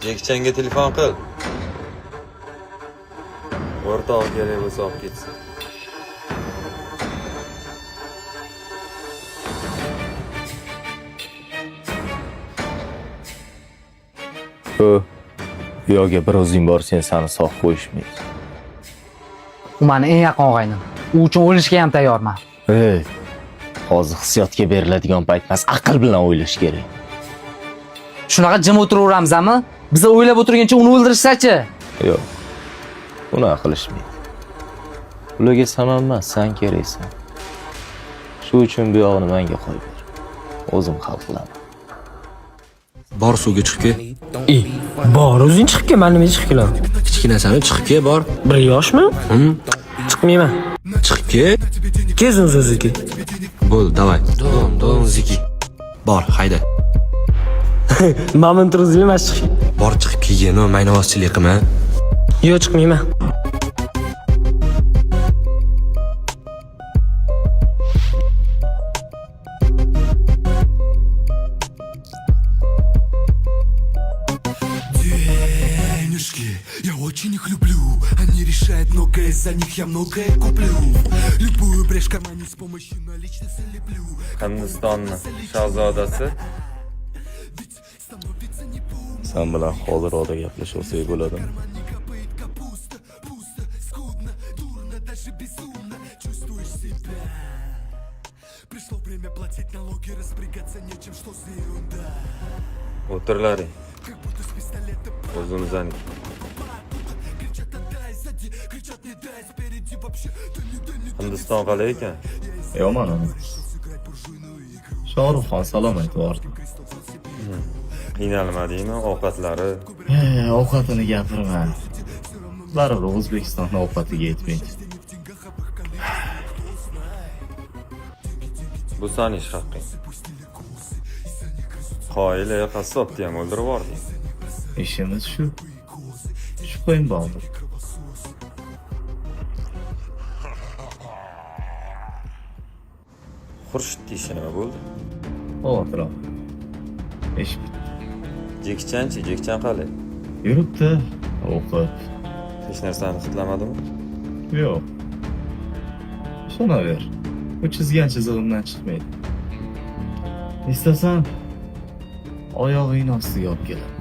Jekichanga telefon qil. O'rtog'i kerak bo'lsa olib ketsin. Bu yo'lga bir o'zing borsang seni sog' qo'yishmaydi. U meni eng yaqin o'g'aynim. U uchun o'lishga ham tayyorman. Ey, hozir hissiyotga beriladigan payt emas, aql bilan o'ylash kerak. Shunaqa jim o'tiraveramizmi? Biza o'ylab o'tirgancha uni o'ldirishsa-chi? Yo'q. Unaqa qilishmaydi. Ularga saman emas, sen keraksan. Shu uchun bu yog'ini menga qo'yib ber. O'zim hal qilaman. Bor suvga chiqib kel. Bor o'zing chiqib kel, men nima chiqib kelaman? Kichkinasini chiqib kel, bor. 1 yoshmi? Chiqmayman. Chiqib kel. Kezin so'ziki. Bo'l, davay. Dom, ziki. Bor, hayda. Mamon turuzli emas chiqib. Bor chiqib kelgin, maynavozchilik qilma. Yo'q, chiqmayman. Денежки, я очень их люблю. Они решают многое, за них я многое куплю. Любую брешь в кармане с помощью наличных залеплю. Hindistonni shahzodasi Sen bilan hozir gaplashsak bo'ladimi? Пришло время платить налоги, распрягаться нечем, что за ерунда. o'tirlaring. Как будто с пистолета O'zimizdan кричат отдай, сзади кричат не дай, спереди вообще да не Hindiston qalay ekan? Yomon ona. Shohruxxon salom aytib Qiynalmadingmi ovqatlari? ovqatini gapirma. Baribir O'zbekistonning ovqatiga yetmaydi. Bu sani ish haqqing. Qoyil qassobni ham o'ldirib yubording. Ishimiz shu. Shu qo'yin bo'ldi. Xurshid ishi nima bo'ldi? O'tirib. Ish bitdi. Jekichanchi, Jekichan qalay? Yuribdi, o'qib. Hech narsani xitlamadimi? Yo'q. Ishonaver. Bu chizgan chizig'imdan chiqmaydi. Istasan oyog'ingni ostiga olib kelaman.